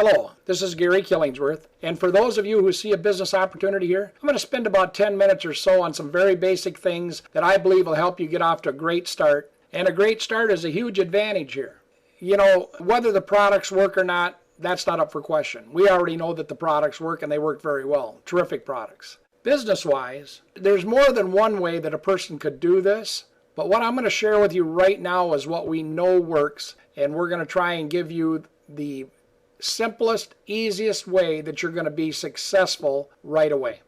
Hello, this is Gary Killingsworth, and for those of you who see a business opportunity here, I'm going to spend about 10 minutes or so on some very basic things that I believe will help you get off to a great start. And a great start is a huge advantage here. You know, whether the products work or not, that's not up for question. We already know that the products work, and they work very well. Terrific products. Business-wise, there's more than one way that a person could do this, but what I'm going to share with you right now is what we know works, and we're going to try and give you the simplest, easiest way that you're going to be successful right away.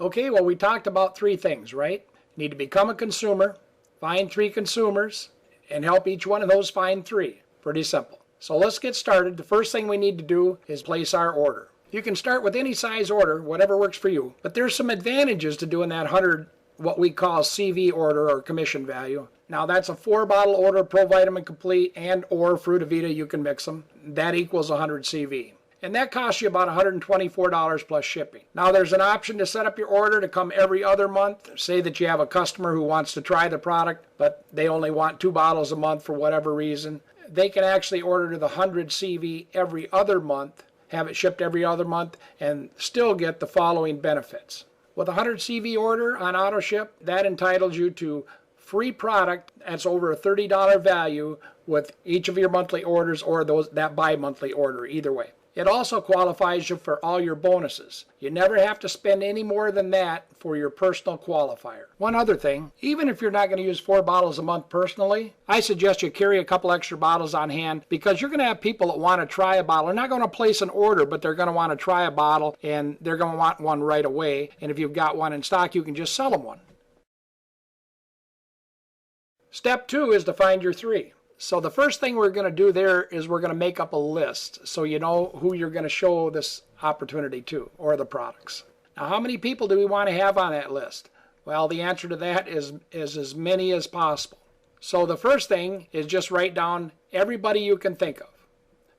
Okay, well, we talked about three things, right? You need to become a consumer, find three consumers, and help each one of those find three. Pretty simple. So let's get started. The first thing we need to do is place our order. You can start with any size order, whatever works for you, but there's some advantages to doing that 100, what we call CV order or commission value. Now that's a 4-bottle order, ProVitamin Complete and or Frutavita, you can mix them. That equals 100 CV. And that costs you about $124 plus shipping. Now there's an option to set up your order to come every other month. Say that you have a customer who wants to try the product, but they only want 2 bottles a month for whatever reason. They can actually order to the 100 CV every other month, have it shipped every other month, and still get the following benefits. With a 100 CV order on auto ship, that entitles you to free product that's over a $30 value with each of your monthly orders or that bi-monthly order, either way. It also qualifies you for all your bonuses. You never have to spend any more than that for your personal qualifier. One other thing, even if you're not going to use 4 bottles a month personally, I suggest you carry a couple extra bottles on hand because you're going to have people that want to try a bottle. They're not going to place an order, but they're going to want to try a bottle and they're going to want one right away. And if you've got one in stock, you can just sell them one. Step 2 is to find your 3. So the first thing we're going to do there is we're going to make up a list so you know who you're going to show this opportunity to or the products. Now how many people do we want to have on that list? Well, the answer to that is as many as possible. So the first thing is just write down everybody you can think of.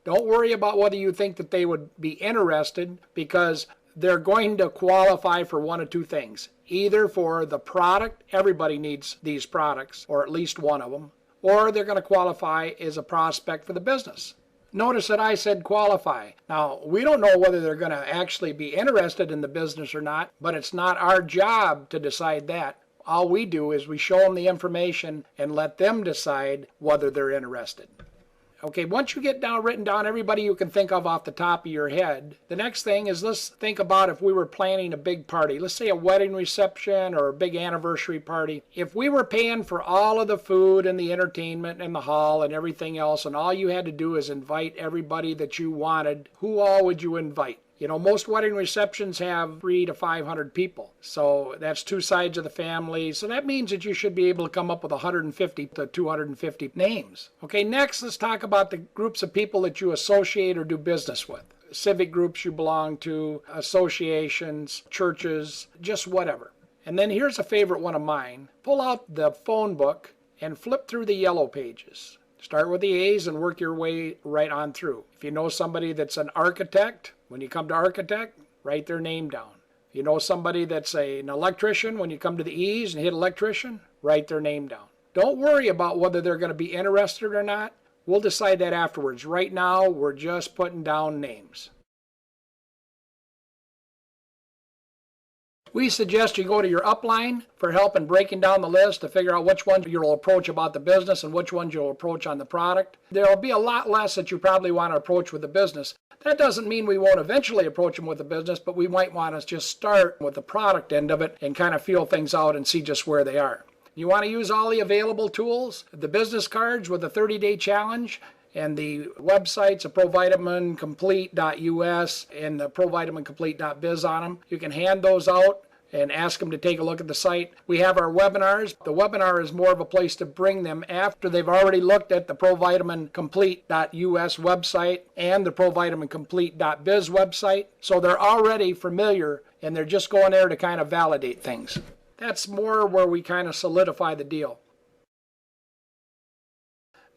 Don't worry about whether you think that they would be interested because they're going to qualify for one of two things. Either for the product, everybody needs these products, or at least one of them, or they're going to qualify as a prospect for the business. Notice that I said qualify. Now, we don't know whether they're going to actually be interested in the business or not, but it's not our job to decide that. All we do is we show them the information and let them decide whether they're interested. Okay, once you get written down everybody you can think of off the top of your head, the next thing is let's think about if we were planning a big party. Let's say a wedding reception or a big anniversary party. If we were paying for all of the food and the entertainment and the hall and everything else, and all you had to do is invite everybody that you wanted, who all would you invite? You know, most wedding receptions have 300 to 500 people. So that's 2 sides of the family. So that means that you should be able to come up with 150 to 250 names. Okay, next let's talk about the groups of people that you associate or do business with. Civic groups you belong to, associations, churches, just whatever. And then here's a favorite one of mine. Pull out the phone book and flip through the yellow pages. Start with the A's and work your way right on through. If you know somebody that's an architect, when you come to architect, write their name down. If you know somebody that's an electrician, when you come to the E's and hit electrician, write their name down. Don't worry about whether they're going to be interested or not. We'll decide that afterwards. Right now, we're just putting down names. We suggest you go to your upline for help in breaking down the list to figure out which ones you'll approach about the business and which ones you'll approach on the product. There will be a lot less that you probably want to approach with the business. That doesn't mean we won't eventually approach them with the business, but we might want to just start with the product end of it and kind of feel things out and see just where they are. You want to use all the available tools, the business cards with the 30-day challenge, and the websites of ProVitaminComplete.us and the ProVitaminComplete.biz on them. You can hand those out and ask them to take a look at the site. We have our webinars. The webinar is more of a place to bring them after they've already looked at the ProVitaminComplete.us website and the ProVitaminComplete.biz website. So they're already familiar and they're just going there to kind of validate things. That's more where we kind of solidify the deal.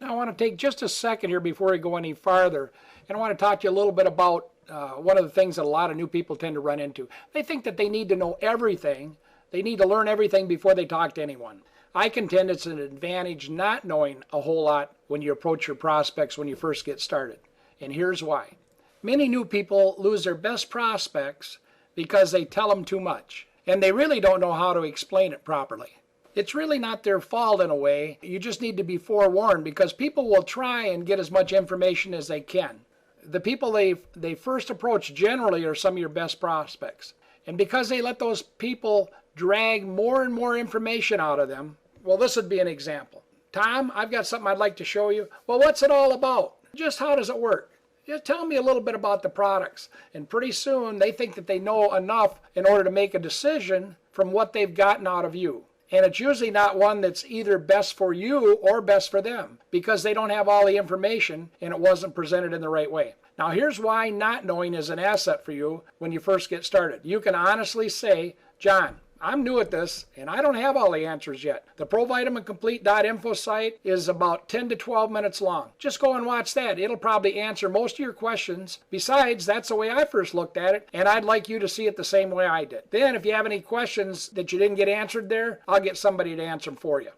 Now I want to take just a second here before we go any farther, and I want to talk to you a little bit about one of the things that a lot of new people tend to run into. They think that they need to know everything. They need to learn everything before they talk to anyone. I contend it's an advantage not knowing a whole lot when you approach your prospects when you first get started. And here's why. Many new people lose their best prospects because they tell them too much, and they really don't know how to explain it properly. It's really not their fault in a way. You just need to be forewarned because people will try and get as much information as they can. The people they first approach generally are some of your best prospects. And because they let those people drag more and more information out of them, well, this would be an example. Tom, I've got something I'd like to show you. Well, what's it all about? Just how does it work? Just tell me a little bit about the products. And pretty soon they think that they know enough in order to make a decision from what they've gotten out of you. And it's usually not one that's either best for you or best for them because they don't have all the information and it wasn't presented in the right way. Now here's why not knowing is an asset for you when you first get started. You can honestly say, John, I'm new at this and I don't have all the answers yet. The ProVitaminComplete.info site is about 10 to 12 minutes long. Just go and watch that. It'll probably answer most of your questions. Besides, that's the way I first looked at it, and I'd like you to see it the same way I did. Then if you have any questions that you didn't get answered there, I'll get somebody to answer them for you.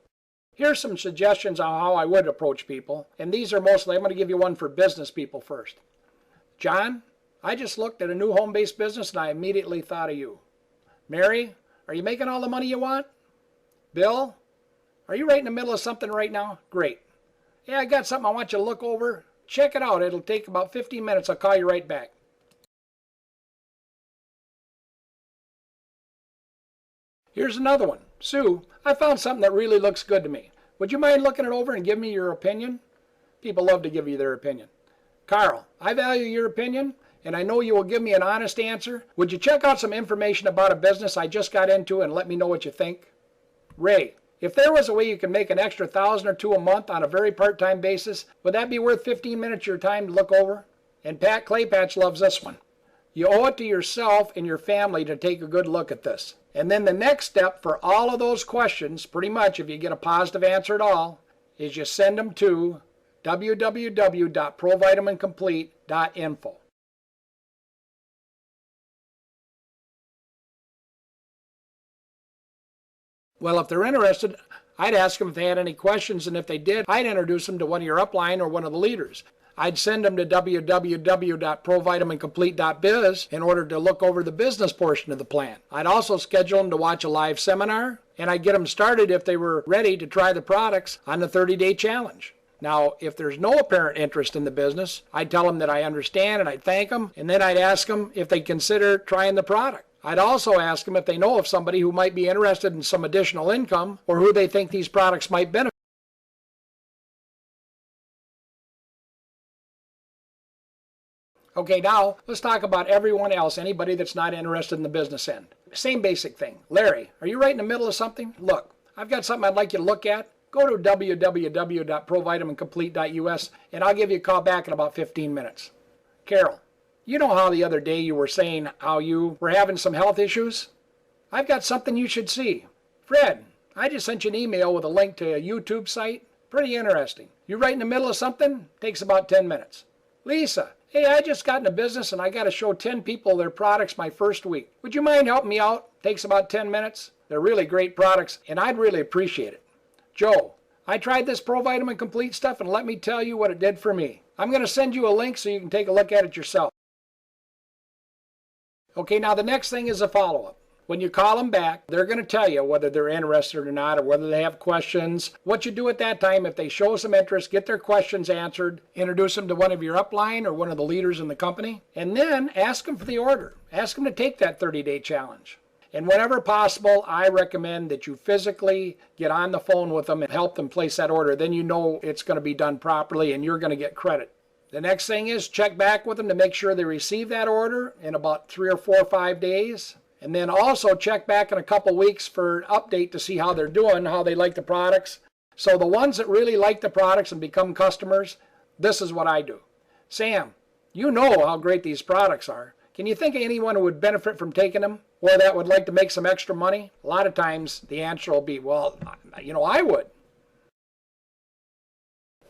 Here's some suggestions on how I would approach people, and these are mostly, I'm going to give you one for business people first. John, I just looked at a new home-based business and I immediately thought of you. Mary, are you making all the money you want? Bill, are you right in the middle of something right now? Great. Yeah, I got something I want you to look over. Check it out. It'll take about 15 minutes. I'll call you right back. Here's another one. Sue, I found something that really looks good to me. Would you mind looking it over and give me your opinion? People love to give you their opinion. Carl, I value your opinion, and I know you will give me an honest answer. Would you check out some information about a business I just got into and let me know what you think? Ray, if there was a way you could make an extra $1,000 or $2,000 a month on a very part-time basis, would that be worth 15 minutes of your time to look over? And Pat Claypatch loves this one. You owe it to yourself and your family to take a good look at this. And then the next step for all of those questions, pretty much if you get a positive answer at all, is you send them to www.provitamincomplete.info. Well, if they're interested, I'd ask them if they had any questions, and if they did, I'd introduce them to one of your upline or one of the leaders. I'd send them to www.provitamincomplete.biz in order to look over the business portion of the plan. I'd also schedule them to watch a live seminar, and I'd get them started if they were ready to try the products on the 30-day challenge. Now, if there's no apparent interest in the business, I'd tell them that I understand and I'd thank them, and then I'd ask them if they'd consider trying the product. I'd also ask them if they know of somebody who might be interested in some additional income or who they think these products might benefit. Okay, now let's talk about everyone else, anybody that's not interested in the business end. Same basic thing. Larry, are you right in the middle of something? Look, I've got something I'd like you to look at. Go to www.provitamincomplete.us and I'll give you a call back in about 15 minutes. Carol, you know how the other day you were saying how you were having some health issues? I've got something you should see. Fred, I just sent you an email with a link to a YouTube site. Pretty interesting. You right in the middle of something? Takes about 10 minutes. Lisa, hey, I just got in a business and I got to show 10 people their products my first week. Would you mind helping me out? Takes about 10 minutes. They're really great products and I'd really appreciate it. Joe, I tried this ProVitamin Complete stuff and let me tell you what it did for me. I'm going to send you a link so you can take a look at it yourself. Okay, now the next thing is a follow-up. When you call them back, they're going to tell you whether they're interested or not or whether they have questions. What you do at that time, if they show some interest, get their questions answered, introduce them to one of your upline or one of the leaders in the company, and then ask them for the order. Ask them to take that 30-day challenge. And whenever possible, I recommend that you physically get on the phone with them and help them place that order. Then you know it's going to be done properly and you're going to get credit. The next thing is check back with them to make sure they receive that order in about 3 or 4 or 5 days. And then also check back in a couple weeks for an update to see how they're doing, how they like the products. So the ones that really like the products and become customers, this is what I do. Sam, you know how great these products are. Can you think of anyone who would benefit from taking them or that would like to make some extra money? A lot of times the answer will be, well, I would.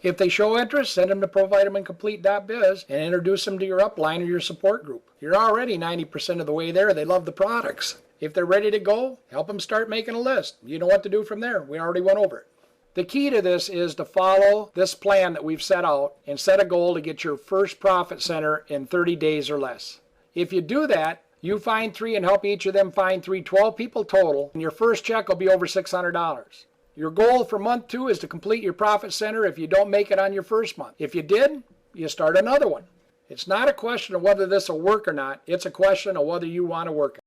If they show interest, send them to ProVitaminComplete.biz and introduce them to your upline or your support group. You're already 90% of the way there. They love the products. If they're ready to go, help them start making a list. You know what to do from there. We already went over it. The key to this is to follow this plan that we've set out and set a goal to get your first profit center in 30 days or less. If you do that, you find 3 and help each of them find 3, 12 people total, and your first check will be over $600. Your goal for month 2 is to complete your profit center if you don't make it on your first month. If you did, you start another one. It's not a question of whether this will work or not. It's a question of whether you want to work it.